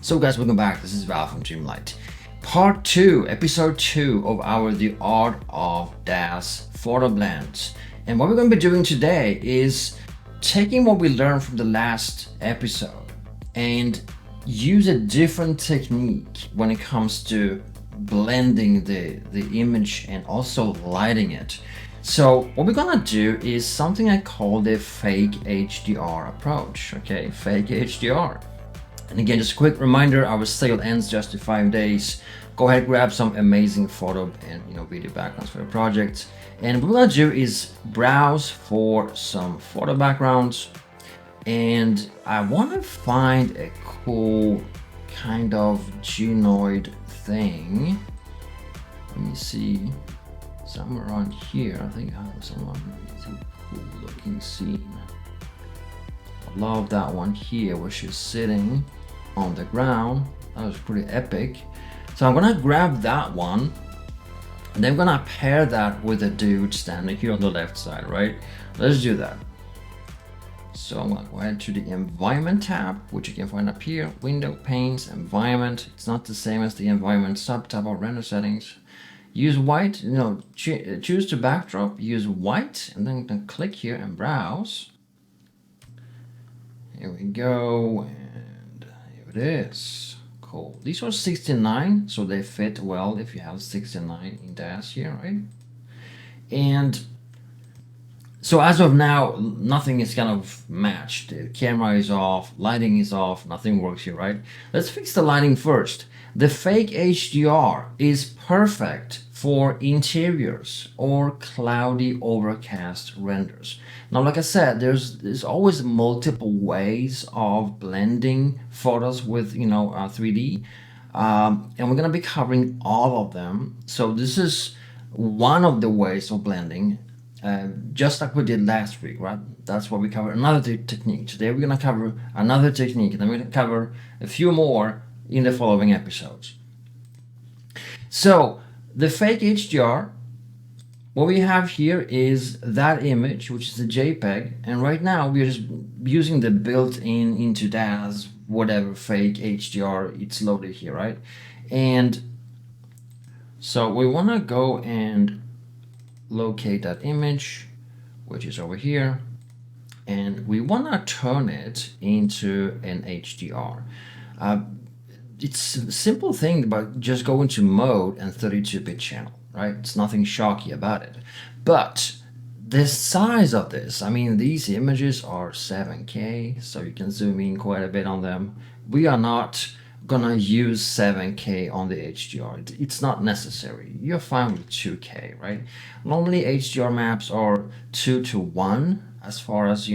So guys, welcome back. This is Val from Dreamlight. Part 2, episode 2 of our The Art of DAZ photo blends. And what we're going to be doing today is taking what we learned from the last episode and use a different technique when it comes to blending the image and also lighting it. So what we're gonna do is something I call the fake HDR approach. Okay, fake HDR. And again, just a quick reminder, our sale ends just in 5 days. Go ahead, grab some amazing photo and video backgrounds for your project. And what we're gonna do is browse for some photo backgrounds. And I wanna find a cool kind of genoid thing. Let me see. Somewhere around here, I think I have some really cool looking scene. I love that one here where she's sitting on the ground. That was pretty epic. So I'm gonna grab that one and then I'm gonna pair that with a dude standing here on the left side, right? Let's do that. So I'm gonna go ahead to the environment tab, which you can find up here, window, panes, environment. It's not the same as the environment sub-tab of render settings. Use white, choose the backdrop, use white, and then you can click here and browse. Here we go, and here it is. Cool. These are 69, so they fit well if you have 69 in DAZ here, right? And so as of now, nothing is kind of matched. The camera is off, lighting is off, nothing works here, right? Let's fix the lighting first. The fake HDR is perfect for interiors or cloudy overcast renders. Now, like I said, there's always multiple ways of blending photos with 3D, and we're gonna be covering all of them. So this is one of the ways of blending, just like we did last week, right? That's what we covered. Another technique. Today we're gonna cover another technique, and then we're gonna cover a few more in the following episodes. So the fake HDR, what we have here is that image, which is a JPEG, and right now we're just using the built-in into DAZ, whatever fake HDR, it's loaded here, right? And so we want to go and locate that image, which is over here, and we want to turn it into an HDR. It's a simple thing, but just go into mode and 32-bit channel, right? It's nothing shocky about it. But the size of this, I mean, these images are 7K, so you can zoom in quite a bit on them. We are not gonna use 7K on the HDR. It's not necessary. You're fine with 2K, right? Normally HDR maps are 2:1 as far as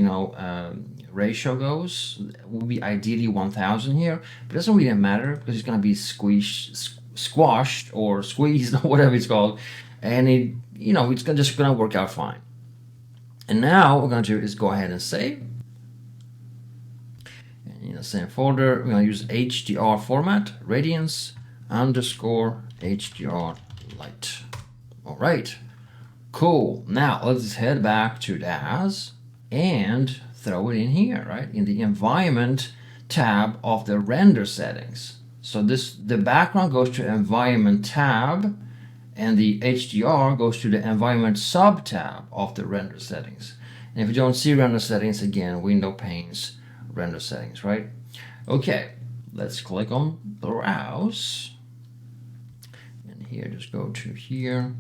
ratio goes. It will be ideally 1000 here, but it doesn't really matter because it's gonna be squashed or squeezed or whatever it's called, and it's just gonna work out fine. And now what we're gonna do is go ahead and save. And in the same folder, we're gonna use HDR format, radiance _ HDR light. All right, cool. Now let's head back to DAZ and throw it in here, right? In the environment tab of the render settings. So the background goes to environment tab and the HDR goes to the environment sub tab of the render settings. And if you don't see render settings, again, window panes, render settings, right? Okay, let's click on browse. And here, just go to here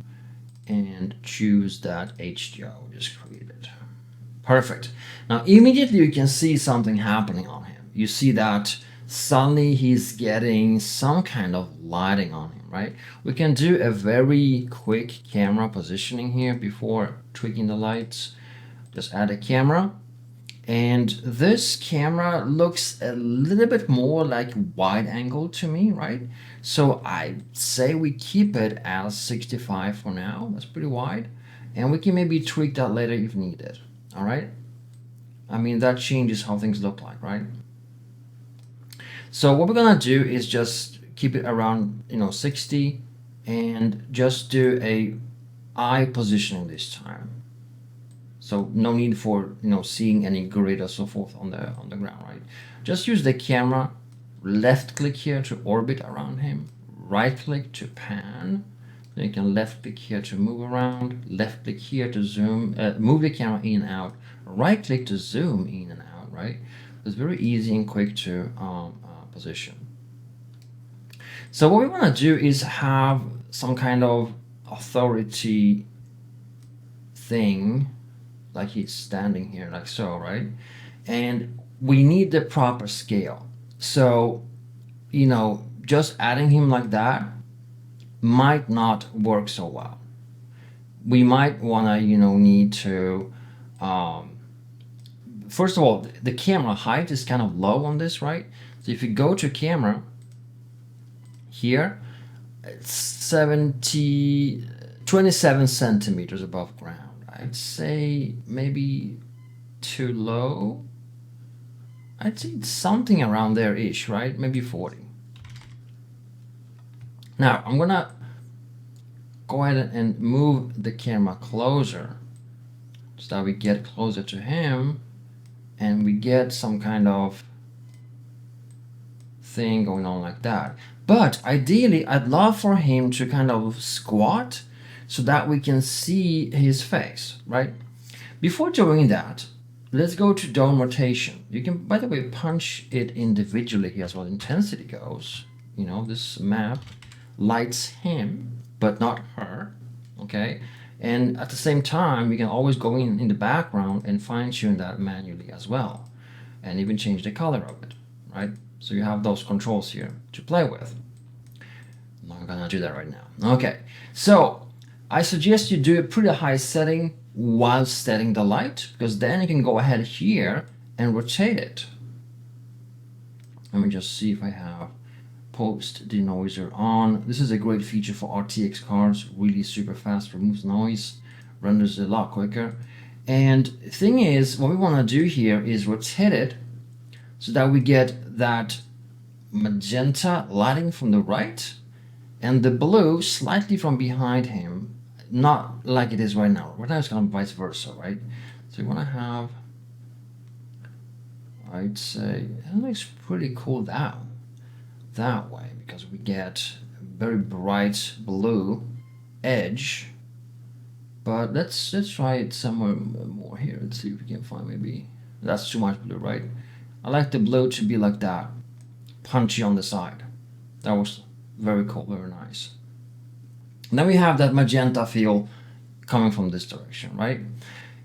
and choose that HDR we just created. Perfect. Now immediately you can see something happening on him. You see that suddenly he's getting some kind of lighting on him, right? We can do a very quick camera positioning here before tweaking the lights. Just add a camera, and this camera looks a little bit more like wide angle to me, right? So I say we keep it as 65 for now. That's pretty wide, and we can maybe tweak that later if needed. All right, I mean, that changes how things look like, right? So what we're gonna do is just keep it around 60 and just do a eye positioning this time. So no need for seeing any grid or so forth on the ground, right? Just use the camera left click here to orbit around him, right click to pan. Then you can left click here to move around, left click here to zoom, move the camera in and out, right click to zoom in and out, right? It's very easy and quick to position. So what we want to do is have some kind of authority thing, like he's standing here like so, right? And we need the proper scale. So, you know, just adding him like that might not work so well. We might want to, you know, need to first of all, the camera height is kind of low on this, right? So if you go to camera here, it's 27 centimeters above ground. I'd say maybe too low. I'd say it's something around there ish, right? Maybe 40. Now I'm gonna go ahead and move the camera closer so that we get closer to him and we get some kind of thing going on like that. But ideally, I'd love for him to kind of squat so that we can see his face, right? Before doing that, let's go to dome rotation. You can, by the way, punch it individually here as well. Intensity goes, you know, this map lights him, but not her, okay? And at the same time, we can always go in the background and fine tune that manually as well, and even change the color of it, right? So you have those controls here to play with. I'm not gonna do that right now. Okay, so I suggest you do a pretty high setting while setting the light, because then you can go ahead here and rotate it. Let me just see if I have post denoiser on. This is a great feature for RTX cards, really super fast, removes noise, renders a lot quicker. And the thing is, what we want to do here is rotate it so that we get that magenta lighting from the right and the blue slightly from behind him, not like it is right now. Right now it's kind of vice versa, right? So you want to have, I'd say, it looks pretty cool that way, because we get a very bright blue edge. But let's try it somewhere more here. Let's see if we can find, maybe that's too much blue, right? I like the blue to be like that, punchy on the side. That was very cool, very nice. And then we have that magenta feel coming from this direction, right?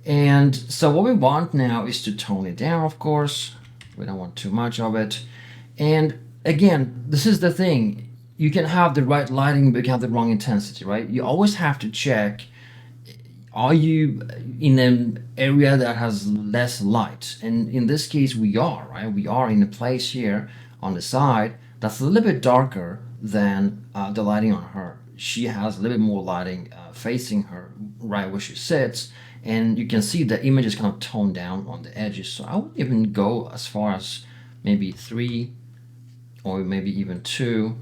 And so what we want now is to tone it down, of course. We don't want too much of it. And again, this is the thing. You can have the right lighting, but you can have the wrong intensity, right? You always have to check, are you in an area that has less light? And in this case, we are, right? We are in a place here on the side that's a little bit darker than the lighting on her. She has a little bit more lighting facing her right where she sits. And you can see the image is kind of toned down on the edges. So I would even go as far as maybe 3 or maybe even 2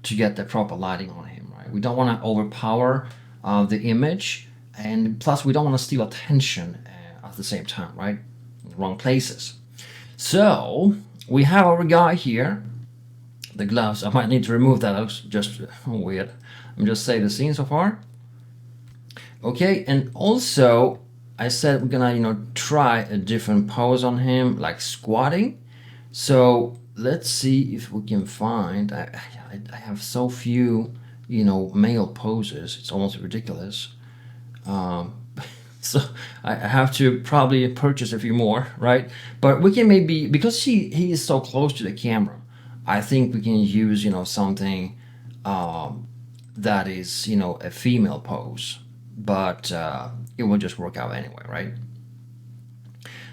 to get the proper lighting on him, right? We don't want to overpower the image, and plus we don't want to steal attention at the same time, right? In the wrong places. So we have our guy here. The gloves, I might need to remove that. That looks just weird. I'm just saying the scene so far. Okay, and also I said we're gonna, try a different pose on him, like squatting. So let's see if we can find. I have so few, male poses. It's almost ridiculous. So I have to probably purchase a few more, right? But we can maybe, because he is so close to the camera, I think we can use, something that is, a female pose, but it will just work out anyway, right?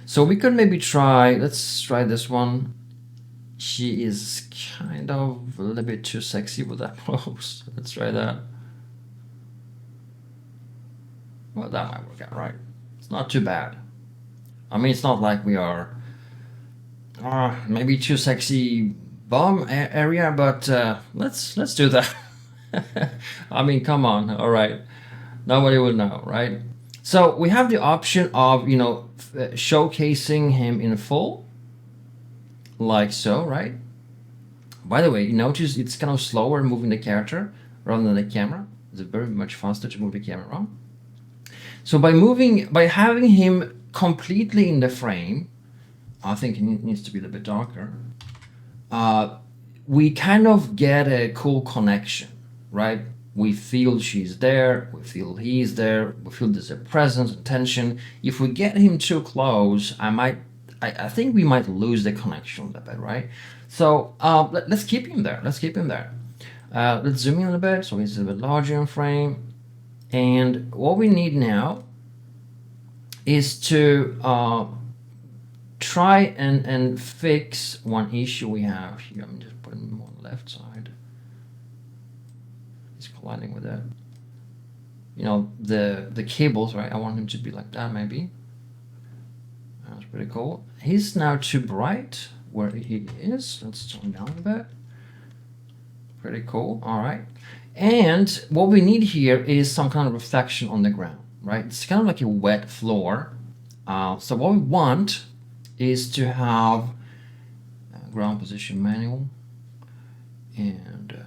So we could maybe try, let's try this one. She is kind of a little bit too sexy with that pose. Let's try that. Well, that might work out, right? It's not too bad. I mean, it's not like we are maybe too sexy bum area, but let's do that. I mean, come on, all right. Nobody will know, right? So we have the option of, showcasing him in full, like so, right? By the way, you notice it's kind of slower moving the character rather than the camera. It's very much faster to move the camera around. So by having him completely in the frame, I think it needs to be a little bit darker. We kind of get a cool connection, right? We feel she's there, we feel he's there, we feel there's a presence and tension. If we get him too close, I think we might lose the connection a little bit, right? So let's keep him there. Let's keep him there. Let's zoom in a bit so he's a bit larger in frame. And what we need now is to try and fix one issue we have here. I'm just putting him on the left side. He's colliding with the cables, right? I want him to be like that, maybe. That's pretty cool. He's now too bright where he is. Let's tone down a bit. Pretty cool. All right. And what we need here is some kind of reflection on the ground, right? It's kind of like a wet floor. So what we want is to have ground position manual and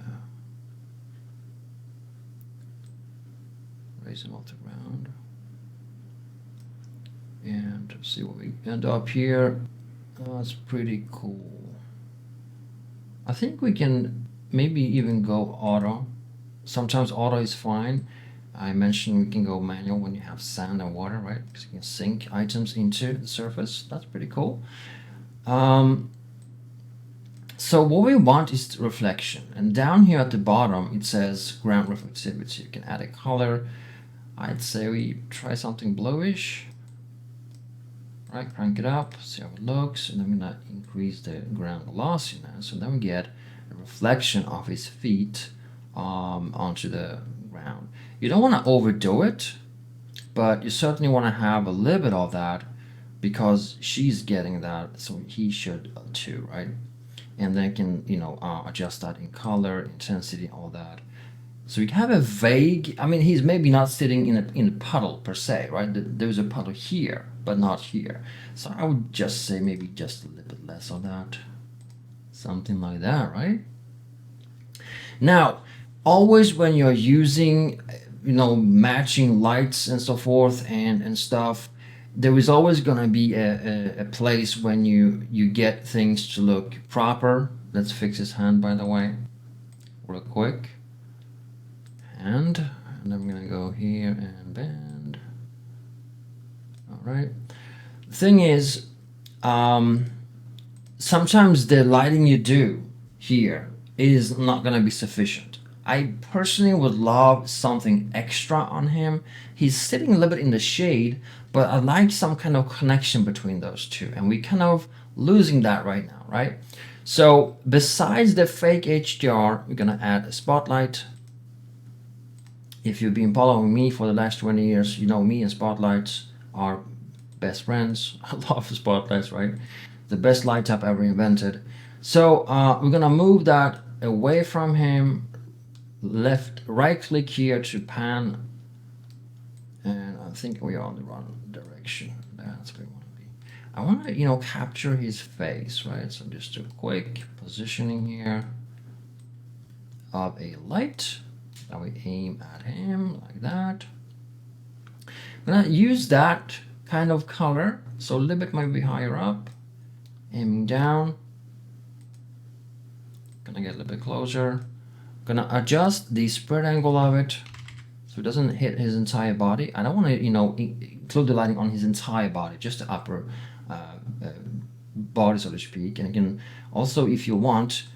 raise him off the ground and see what we end up here. That's pretty cool. I think we can maybe even go auto. Sometimes auto is fine. I mentioned we can go manual when you have sand and water, right? Because you can sink items into the surface. That's pretty cool. So what we want is reflection. And down here at the bottom, it says ground reflectivity. You can add a color. I'd say we try something bluish. Right, crank it up, see how it looks. And I'm gonna increase the ground velocity now. So then we get a reflection of his feet onto the ground. You don't want to overdo it, but you certainly want to have a little bit of that because she's getting that, so he should too, right? And then can adjust that in color, intensity, all that. So you can have a vague. I mean, he's maybe not sitting in a puddle per se, right? There's a puddle here, but not here. So I would just say maybe just a little bit less of that, something like that, right? Now, always when you're using matching lights and so forth and stuff, there is always going to be a place when you get things to look proper. Let's fix his hand, by the way, real quick. And then I'm going to go here and bend. All right. The thing is, sometimes the lighting you do here is not going to be sufficient. I personally would love something extra on him. He's sitting a little bit in the shade, but I like some kind of connection between those two. And we're kind of losing that right now, right? So besides the fake HDR, we're going to add a spotlight. If you've been following me for the last 20 years, you know me and spotlights are best friends. I love spotlights, right? The best light type ever invented. So we're going to move that away from him. Right click here to pan, and I think we are on the wrong direction. That's where we want to be. I want to capture his face, right? So just do a quick positioning here of a light. Now we aim at him like that. I'm gonna use that kind of color, so a little bit might be higher up, aiming down. Gonna get a little bit closer. Gonna adjust the spread angle of it so it doesn't hit his entire body. I don't want to include the lighting on his entire body, just the upper body, so to speak. And again, also if you want,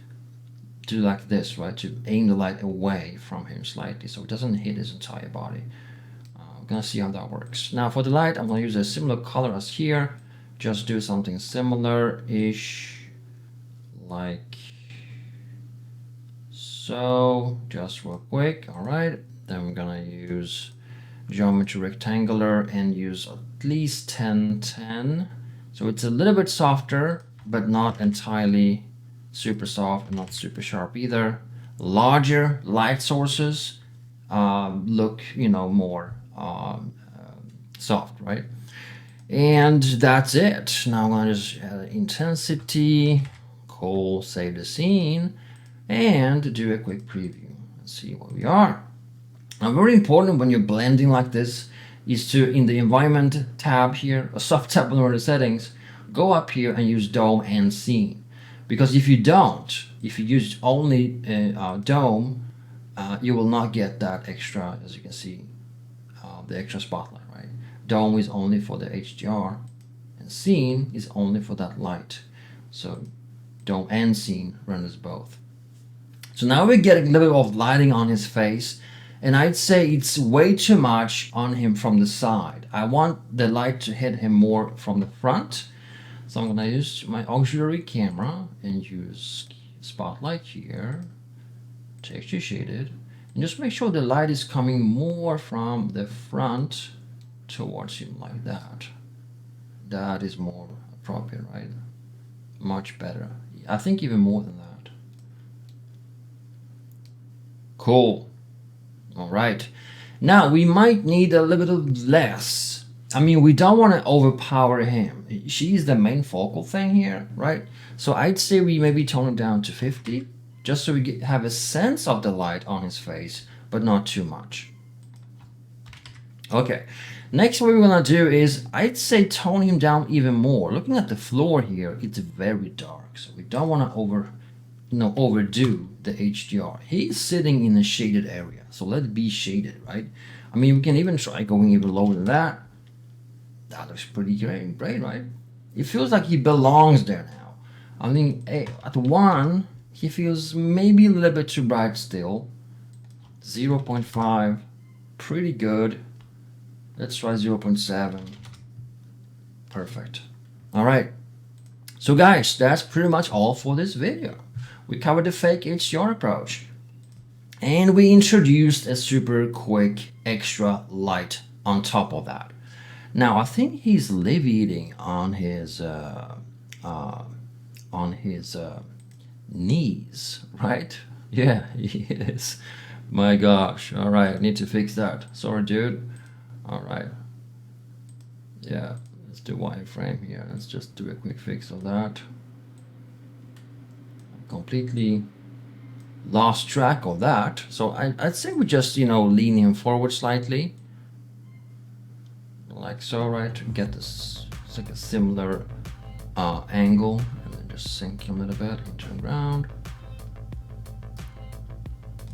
do like this, right, to aim the light away from him slightly so it doesn't hit his entire body. I'm gonna see how that works. Now for the light, I'm gonna use a similar color as here. Just do something similar-ish, like so, just real quick. All right, then we're gonna use geometry rectangular and use at least 1010. So it's a little bit softer, but not entirely super soft and not super sharp either. Larger light sources look, more soft, right? And that's it. Now I'm gonna just add intensity, cool, save the scene. and do a quick preview and see where we are. Now, very important when you're blending like this is to, in the environment tab here, a soft tab under the settings, go up here and use dome and scene. Because if you don't, if you use only dome, you will not get that extra, as you can see, the extra spotlight, right? Dome is only for the HDR, and scene is only for that light. So dome and scene renders both. So now we're getting a little bit of lighting on his face, and I'd say it's way too much on him from the side. I want the light to hit him more from the front. So I'm gonna use my auxiliary camera and use spotlight here, texture shaded, and just make sure the light is coming more from the front towards him like that. That is more appropriate, right? Much better. I think even more than that. Cool. All right. Now we might need a little bit less. I mean, we don't want to overpower him. She's the main focal thing here, right? So I'd say we maybe tone it down to 50, just so we have a sense of the light on his face, but not too much. Okay. Next, what we're gonna do is, I'd say tone him down even more. Looking at the floor here, it's very dark, so we don't want to overdo the HDR. He's sitting in a shaded area, so let it be shaded, right? I mean, we can even try going even lower than that. That looks pretty great, right? It feels like he belongs there now. I mean, at 1, he feels maybe a little bit too bright still. 0.5, pretty good. Let's try 0.7. Perfect. All right. So guys, that's pretty much all for this video. We covered the fake HDR approach, and we introduced a super quick extra light on top of that. Now I think he's live eating on his knees, right? Yeah, he is. My gosh. All right, I need to fix that. Sorry, dude. All right. Yeah, let's do wireframe here. Let's just do a quick fix of that. Completely lost track of that. So I'd say we just, lean him forward slightly. Like so, right? Get this, it's like a similar angle, and then just sink him a little bit into the ground.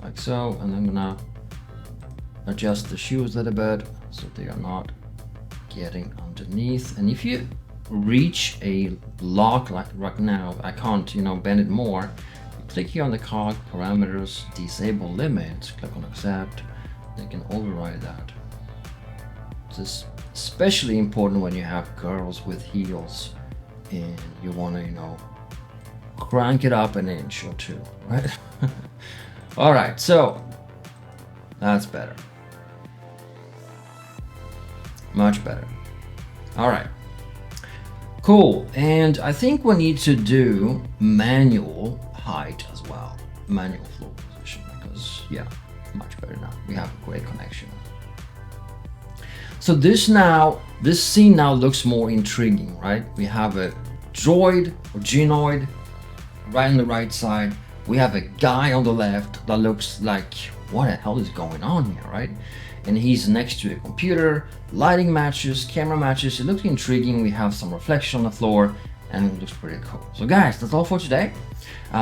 Like so, and I'm gonna adjust the shoes a little bit so they are not getting underneath. And if you reach a lock like right now, I can't bend it more, you click here on the cog parameters, disable limit, click on accept, they can override that. This is especially important when you have girls with heels and you want to crank it up an inch or two, right? All right, so that's better, much better. All right. Cool, and I think we need to do manual height as well, manual floor position, because yeah, much better now. We have a great connection. So this scene now looks more intriguing, right? We have a droid or genoid right on the right side. We have a guy on the left that looks like, what the hell is going on here, right? And he's next to a computer, lighting matches, camera matches. It looks intriguing. We have some reflection on the floor, and it looks pretty cool. So guys, that's all for today.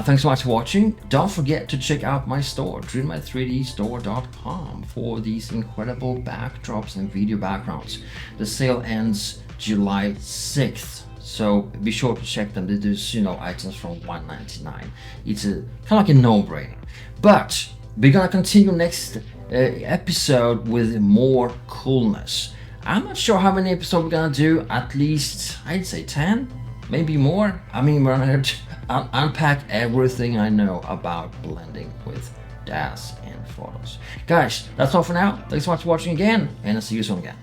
Thanks so much for watching. Don't forget to check out my store, dreamy3dstore.com, for these incredible backdrops and video backgrounds. The sale ends July 6th. So be sure to check them. There's items from $199. It's kind of like a no-brainer. But we're gonna continue next episode with more coolness. I'm not sure how many episodes we're gonna do. At least I'd say 10, maybe more. I mean, we're gonna unpack everything I know about blending with DAZ and photos. Guys, that's all for now. Thanks so much for watching again, and I'll see you soon again.